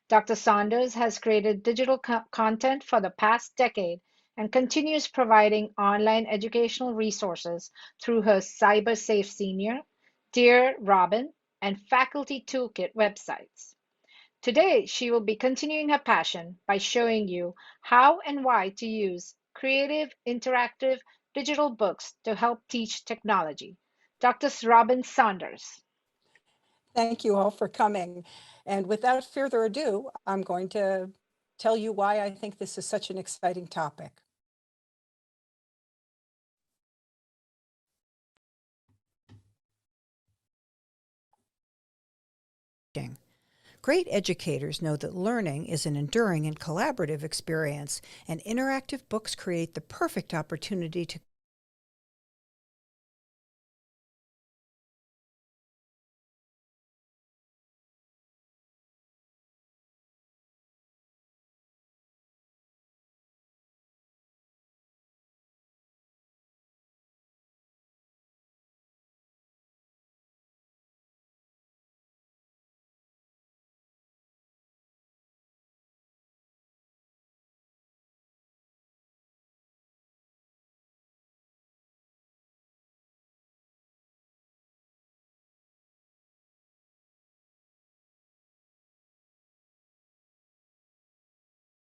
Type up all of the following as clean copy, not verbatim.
Dr. Saunders has created digital content for the past decade and continues providing online educational resources through her CyberSafe Senior, Dear Robin, and Faculty Toolkit websites. Today, she will be continuing her passion by showing you how and why to use creative, interactive digital books to help teach technology. Dr. Robin Saunders. Thank you all for coming. And without further ado, I'm going to tell you why I think this is such an exciting topic. Great educators know that learning is an enduring and collaborative experience, and interactive books create the perfect opportunity to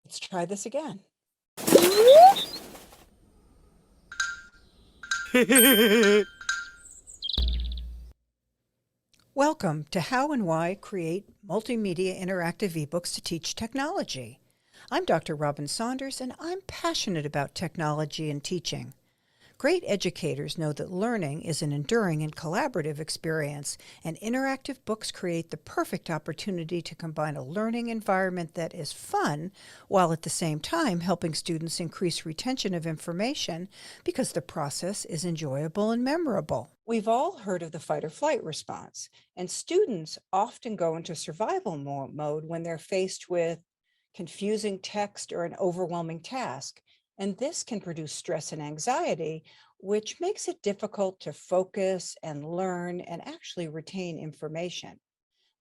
let's try this again. Welcome to How and Why Create Multimedia Interactive eBooks to Teach Technology. I'm Dr. Robin Saunders, and I'm passionate about technology and teaching. Great educators know that learning is an enduring and collaborative experience, and interactive books create the perfect opportunity to combine a learning environment that is fun, while at the same time helping students increase retention of information because the process is enjoyable and memorable. We've all heard of the fight or flight response, and students often go into survival mode when they're faced with confusing text or an overwhelming task. And this can produce stress and anxiety, which makes it difficult to focus and learn and actually retain information.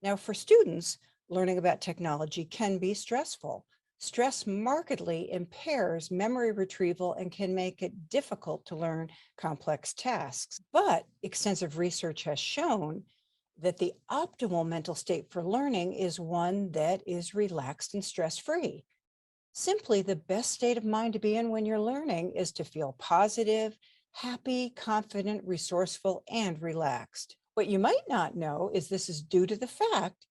Now, for students, learning about technology can be stressful. Stress markedly impairs memory retrieval and can make it difficult to learn complex tasks. But extensive research has shown that the optimal mental state for learning is one that is relaxed and stress-free. Simply, the best state of mind to be in when you're learning is to feel positive, happy, confident, resourceful, and relaxed. What you might not know is this is due to the fact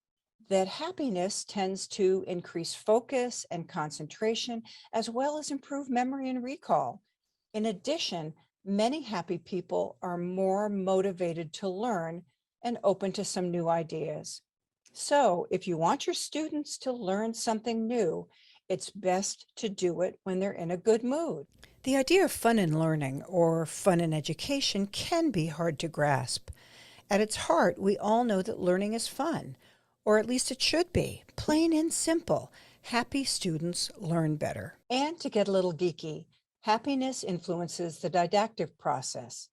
that happiness tends to increase focus and concentration, as well as improve memory and recall. In addition, many happy people are more motivated to learn and open to some new ideas. So if you want your students to learn something new, it's best to do it when they're in a good mood. The idea of fun in learning or fun in education can be hard to grasp. At its heart, we all know that learning is fun, or at least it should be, plain and simple. Happy students learn better. And to get a little geeky, happiness influences the didactic process,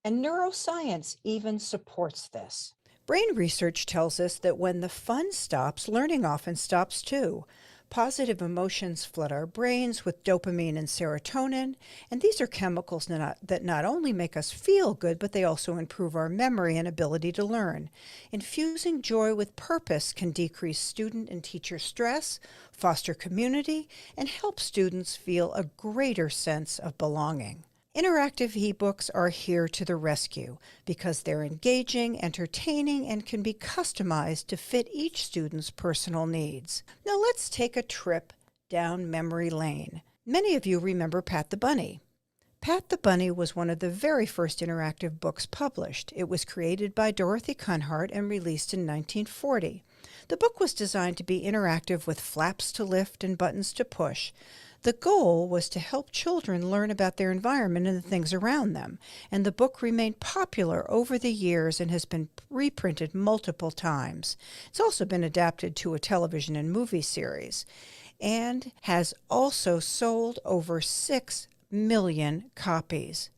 and neuroscience even supports this. Brain research tells us that when the fun stops, learning often stops too. Positive emotions flood our brains with dopamine and serotonin, and these are chemicals that not only make us feel good, but they also improve our memory and ability to learn. Infusing joy with purpose can decrease student and teacher stress, foster community, and help students feel a greater sense of belonging. Interactive ebooks are here to the rescue because they're engaging, entertaining, and can be customized to fit each student's personal needs. Now let's take a trip down memory lane. Many of you remember Pat the Bunny. Pat the Bunny was one of the very first interactive books published. It was created by Dorothy Cunhart and released in 1940. The book was designed to be interactive with flaps to lift and buttons to push. The goal was to help children learn about their environment and the things around them, and the book remained popular over the years and has been reprinted multiple times. It's also been adapted to a television and movie series, and has also sold over 6 million copies.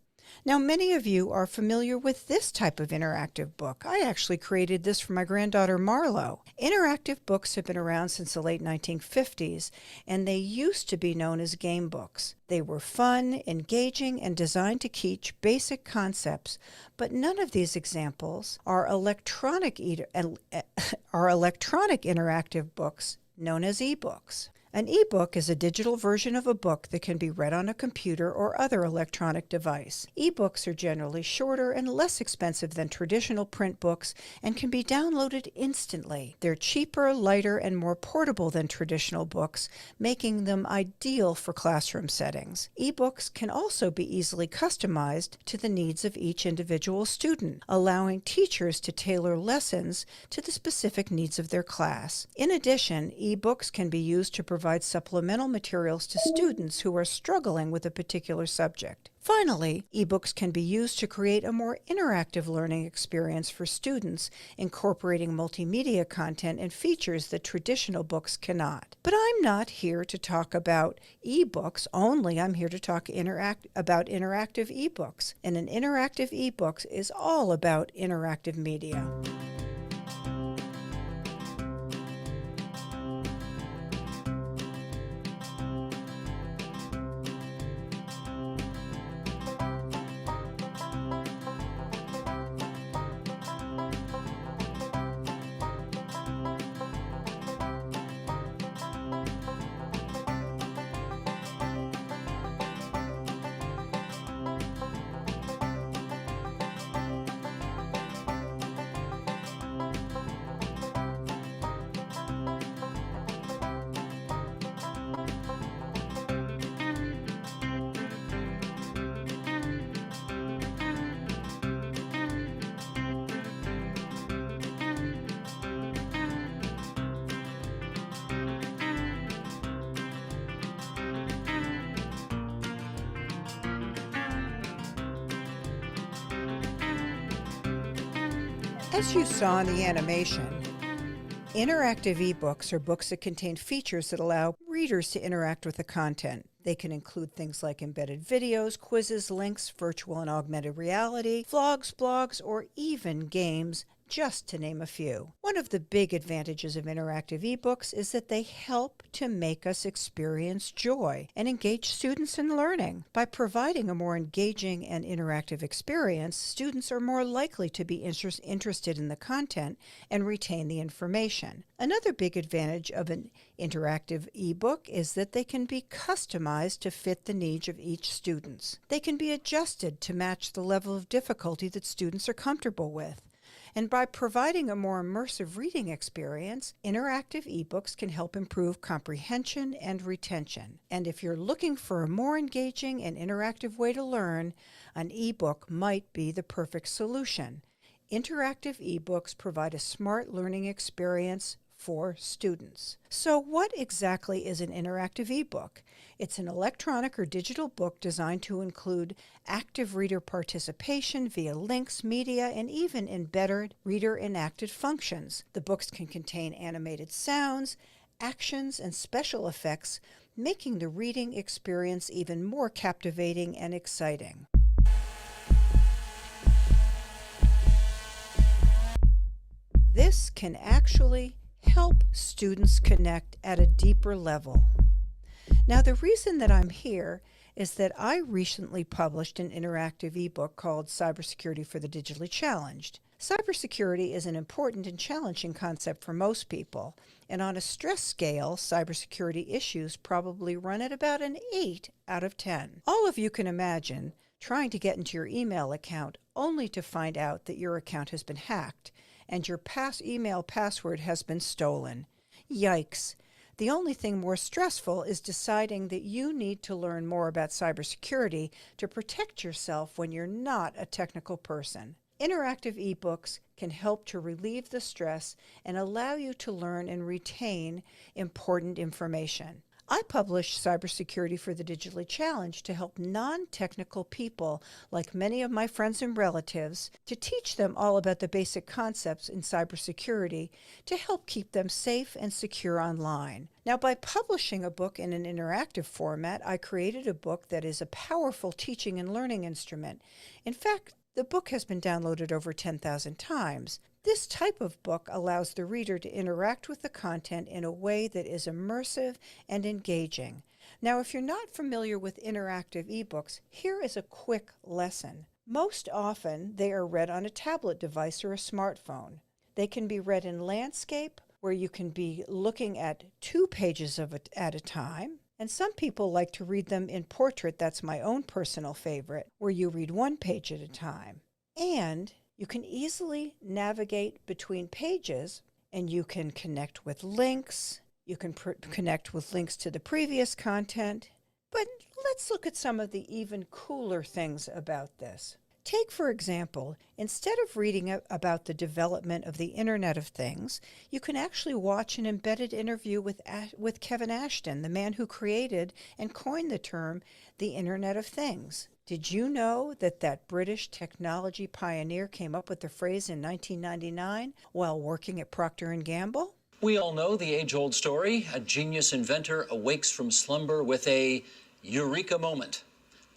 Now, many of you are familiar with this type of interactive book. I actually created this for my granddaughter Marlo. Interactive books have been around since the late 1950s, and they used to be known as game books. They were fun, engaging, and designed to teach basic concepts, but none of these examples are electronic interactive books known as eBooks. An ebook is a digital version of a book that can be read on a computer or other electronic device. Ebooks are generally shorter and less expensive than traditional print books and can be downloaded instantly. They're cheaper, lighter, and more portable than traditional books, making them ideal for classroom settings. Ebooks can also be easily customized to the needs of each individual student, allowing teachers to tailor lessons to the specific needs of their class. In addition, ebooks can be used to provide supplemental materials to students who are struggling with a particular subject. Finally, ebooks can be used to create a more interactive learning experience for students, incorporating multimedia content and features that traditional books cannot. But I'm not here to talk about ebooks only. I'm here to talk about interactive ebooks. And an interactive ebook is all about interactive media. As you saw in the animation, interactive ebooks are books that contain features that allow readers to interact with the content. They can include things like embedded videos, quizzes, links, virtual and augmented reality, vlogs, blogs, or even games, just to name a few. One of the big advantages of interactive ebooks is that they help to make us experience joy and engage students in learning. By providing a more engaging and interactive experience, students are more likely to be interested in the content and retain the information. Another big advantage of an interactive ebook is that they can be customized to fit the needs of each student. They can be adjusted to match the level of difficulty that students are comfortable with. And by providing a more immersive reading experience, interactive ebooks can help improve comprehension and retention. And if you're looking for a more engaging and interactive way to learn, an ebook might be the perfect solution. Interactive ebooks provide a smart learning experience for students. So what exactly is an interactive ebook? It's an electronic or digital book designed to include active reader participation via links, media, and even embedded reader-enacted functions. The books can contain animated sounds, actions, and special effects, making the reading experience even more captivating and exciting. This can actually help students connect at a deeper level. Now, the reason that I'm here is that I recently published an interactive ebook called Cybersecurity for the Digitally Challenged. Cybersecurity is an important and challenging concept for most people, and on a stress scale, cybersecurity issues probably run at about an 8 out of 10. All of you can imagine trying to get into your email account only to find out that your account has been hacked and your email password has been stolen. Yikes. The only thing more stressful is deciding that you need to learn more about cybersecurity to protect yourself when you're not a technical person. Interactive ebooks can help to relieve the stress and allow you to learn and retain important information. I publish Cybersecurity for the Digitally Challenged to help non-technical people, like many of my friends and relatives, to teach them all about the basic concepts in cybersecurity to help keep them safe and secure online. Now, by publishing a book in an interactive format, I created a book that is a powerful teaching and learning instrument. In fact, the book has been downloaded over 10,000 times. This type of book allows the reader to interact with the content in a way that is immersive and engaging. Now, if you're not familiar with interactive ebooks, here is a quick lesson. Most often, they are read on a tablet device or a smartphone. They can be read in landscape, where you can be looking at 2 pages at a time. And some people like to read them in portrait. That's my own personal favorite, where you read 1 page at a time. And you can easily navigate between pages, and you can connect with links. You can connect with links to the previous content. But let's look at some of the even cooler things about this. Take, for example, instead of reading about the development of the Internet of Things, you can actually watch an embedded interview with Kevin Ashton, the man who created and coined the term the Internet of Things. Did you know that British technology pioneer came up with the phrase in 1999 while working at Procter & Gamble? We all know the age-old story. A genius inventor awakes from slumber with a eureka moment.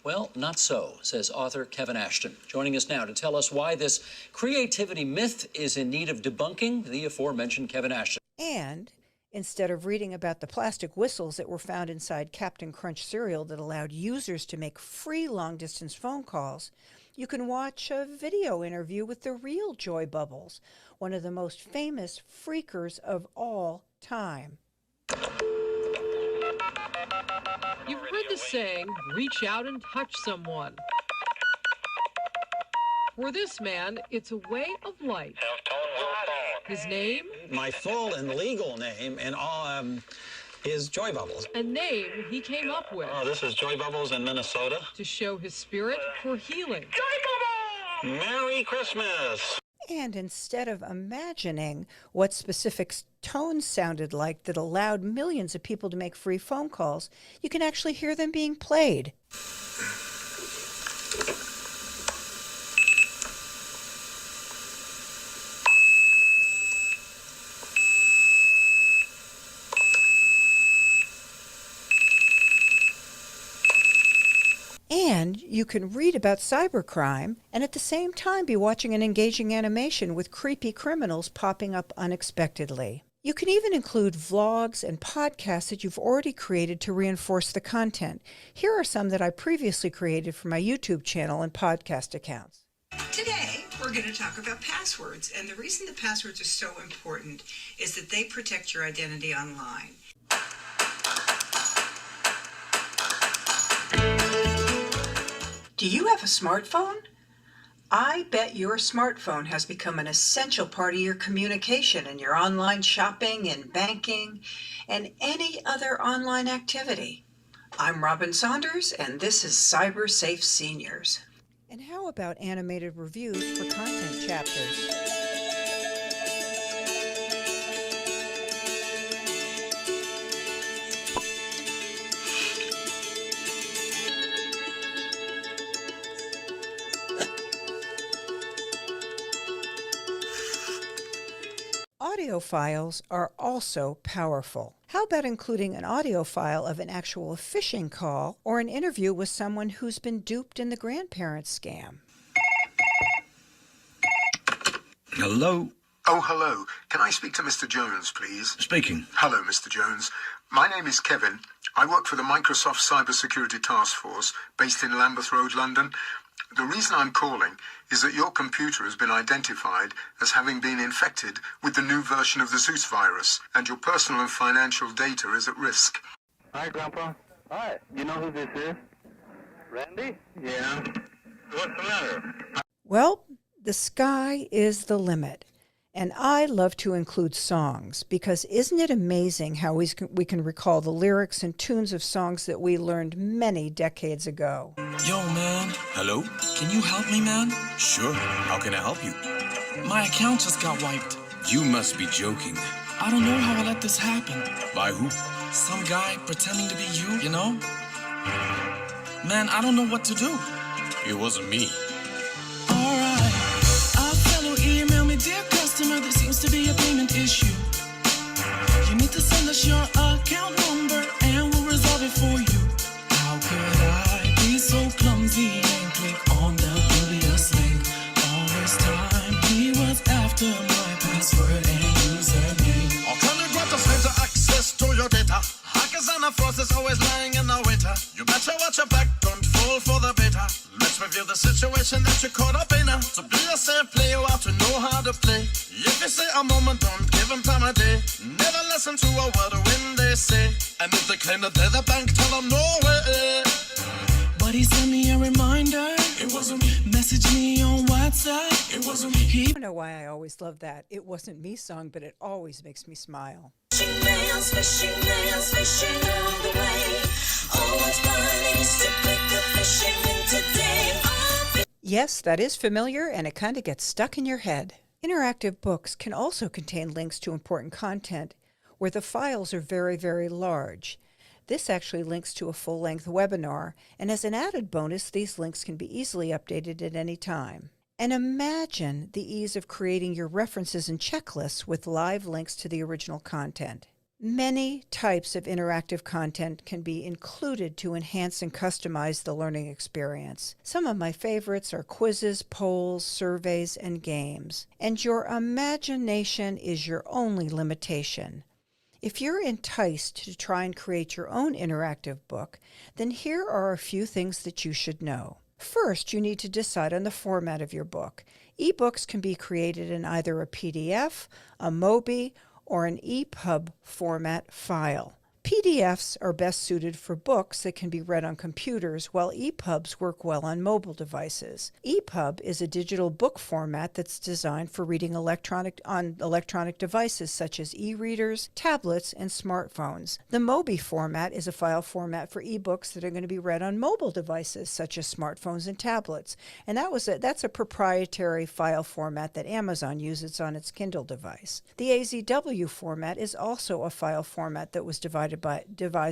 Well, not so, says author Kevin Ashton. Joining us now to tell us why this creativity myth is in need of debunking, the aforementioned Kevin Ashton. And instead of reading about the plastic whistles that were found inside Captain Crunch cereal that allowed users to make free long-distance phone calls, you can watch a video interview with the real Joy Bubbles, one of the most famous freakers of all time. You've heard the saying, reach out and touch someone. For this man, it's a way of life. His name? My full and legal name is Joy Bubbles. A name he came up with. Oh, this is Joy Bubbles in Minnesota. To show his spirit for healing. Joy Bubbles! Merry Christmas! And instead of imagining what specific tones sounded like that allowed millions of people to make free phone calls, you can actually hear them being played. And you can read about cybercrime and at the same time be watching an engaging animation with creepy criminals popping up unexpectedly. You can even include vlogs and podcasts that you've already created to reinforce the content. Here are some that I previously created for my YouTube channel and podcast accounts. Today, we're going to talk about passwords. And the reason the passwords are so important is that they protect your identity online. Do you have a smartphone? I bet your smartphone has become an essential part of your communication and your online shopping and banking and any other online activity. I'm Robin Saunders, and this is CyberSafe Seniors. And how about animated reviews for content chapters? Audio files are also powerful. How about including an audio file of an actual phishing call or an interview with someone who's been duped in the grandparents scam? Hello? Oh, hello. Can I speak to Mr. Jones, please? Speaking. Hello, Mr. Jones. My name is Kevin. I work for the Microsoft Cybersecurity Task Force based in Lambeth Road, London. The reason I'm calling is that your computer has been identified as having been infected with the new version of the Zeus virus, and your personal and financial data is at risk. Hi, Grandpa. Hi. You know who this is? Randy? Yeah. What's the matter? Well, the sky is the limit. And I love to include songs because isn't it amazing how we can recall the lyrics and tunes of songs that we learned many decades ago? Yo, man. Hello? Can you help me, man? Sure. How can I help you? My account just got wiped. You must be joking. I don't know how I let this happen. By who? Some guy pretending to be you know? Man, I don't know what to do. It wasn't me. Alright, a fellow email me, dear customer, there seems to be a payment issue. You need to send us your account number and we'll resolve it for you. How could I be so clumsy and click on the dubious link? All this time he was after my password and username. Or can you grant us later access to your data? Hackers and a force is always lying in the waiter. You better watch your back, don't fall for the beta. Let's review the situation that you're caught up in. To be a safe player, you have to know how to play. If you say a moment, don't give them time of day. Never listen to a word when they say. And if they claim that they're the bank, tell them no way. But he sent me a reminder. It wasn't me. Message me on WhatsApp. It wasn't me. I don't know why I always love that "It Wasn't Me" song, but it always makes me smile. Fishing fishing all the way. Always planning to pick up fishing in today. Yes, that is familiar, and it kind of gets stuck in your head. Interactive books can also contain links to important content where the files are very, very large. This actually links to a full-length webinar, and as an added bonus, these links can be easily updated at any time. And imagine the ease of creating your references and checklists with live links to the original content. Many types of interactive content can be included to enhance and customize the learning experience. Some of my favorites are quizzes, polls, surveys, and games. And your imagination is your only limitation. If you're enticed to try and create your own interactive book, then here are a few things that you should know. First, you need to decide on the format of your book. eBooks can be created in either a PDF, a MOBI, or an EPUB format file. PDFs are best suited for books that can be read on computers, while EPUBs work well on mobile devices. EPUB is a digital book format that's designed for reading on electronic devices such as e-readers, tablets, and smartphones. The MOBI format is a file format for ebooks that are going to be read on mobile devices such as smartphones and tablets. And that's a proprietary file format that Amazon uses on its Kindle device. The AZW format is also a file format that was devised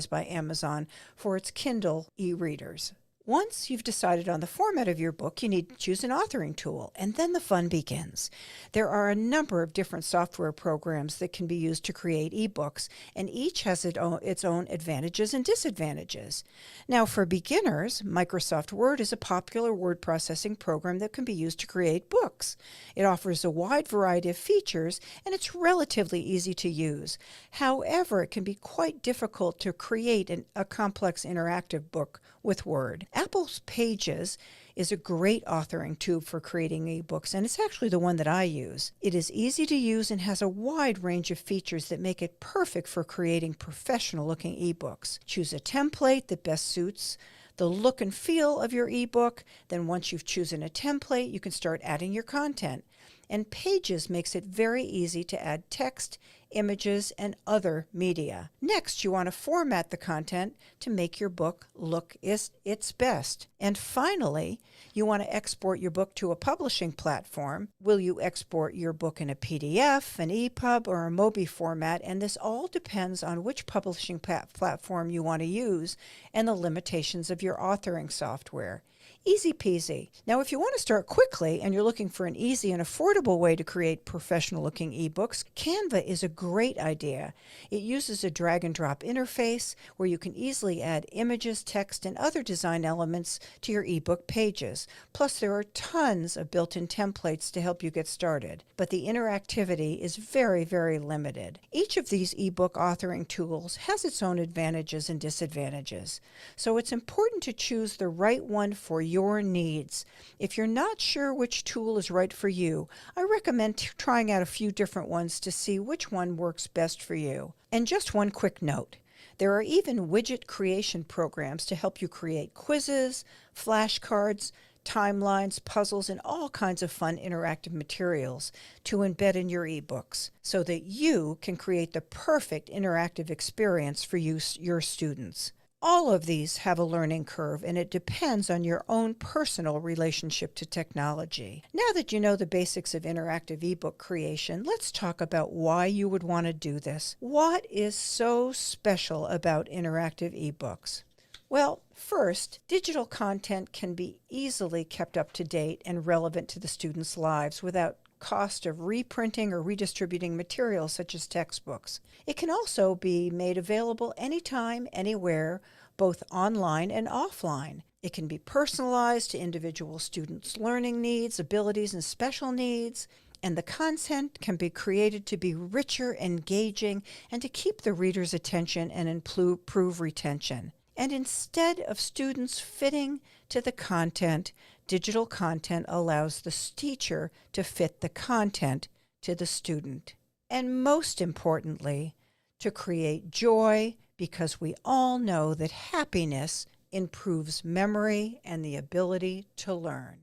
by Amazon for its Kindle e-readers. Once you've decided on the format of your book, you need to choose an authoring tool, and then the fun begins. There are a number of different software programs that can be used to create ebooks, and each has its own advantages and disadvantages. Now, for beginners, Microsoft Word is a popular word processing program that can be used to create books. It offers a wide variety of features, and it's relatively easy to use. However, it can be quite difficult to create a complex interactive book with Word. Apple's Pages is a great authoring tool for creating ebooks, and it's actually the one that I use. It is easy to use and has a wide range of features that make it perfect for creating professional-looking ebooks. Choose a template that best suits the look and feel of your ebook. Then once you've chosen a template, you can start adding your content. And Pages makes it very easy to add text, images, and other media. Next, you want to format the content to make your book look its best. And finally, you want to export your book to a publishing platform. Will you export your book in a PDF, an EPUB, or a MOBI format? And this all depends on which publishing platform you want to use and the limitations of your authoring software. Easy peasy. Now, if you want to start quickly and you're looking for an easy and affordable way to create professional-looking ebooks, Canva is a great idea. It uses a drag-and-drop interface where you can easily add images, text, and other design elements to your ebook pages. Plus, there are tons of built-in templates to help you get started. But the interactivity is very, very limited. Each of these ebook authoring tools has its own advantages and disadvantages. So it's important to choose the right one for your needs. If you're not sure which tool is right for you, I recommend trying out a few different ones to see which one works best for you. And just one quick note. There are even widget creation programs to help you create quizzes, flashcards, timelines, puzzles, and all kinds of fun interactive materials to embed in your ebooks so that you can create the perfect interactive experience for your students. All of these have a learning curve, and it depends on your own personal relationship to technology. Now that you know the basics of interactive ebook creation, let's talk about why you would want to do this. What is so special about interactive ebooks? Well, first, digital content can be easily kept up to date and relevant to the students' lives without cost of reprinting or redistributing materials such as textbooks. It can also be made available anytime, anywhere, both online and offline. It can be personalized to individual students' learning needs, abilities, and special needs, and the content can be created to be richer, engaging, and to keep the reader's attention and improve retention. And instead of students fitting to the content, digital content allows the teacher to fit the content to the student. And most importantly, to create joy, because we all know that happiness improves memory and the ability to learn.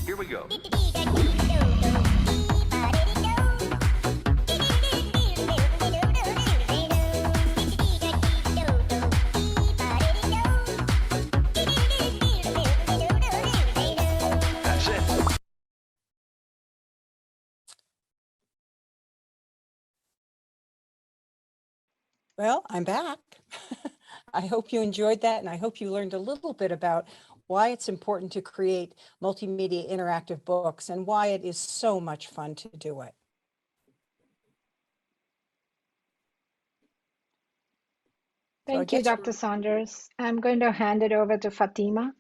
Here we go. That's it. Well, I'm back. I hope you enjoyed that, and I hope you learned a little bit about why it's important to create multimedia interactive books and why it is so much fun to do it. Thank you, Dr. Saunders. I'm going to hand it over to Fatima.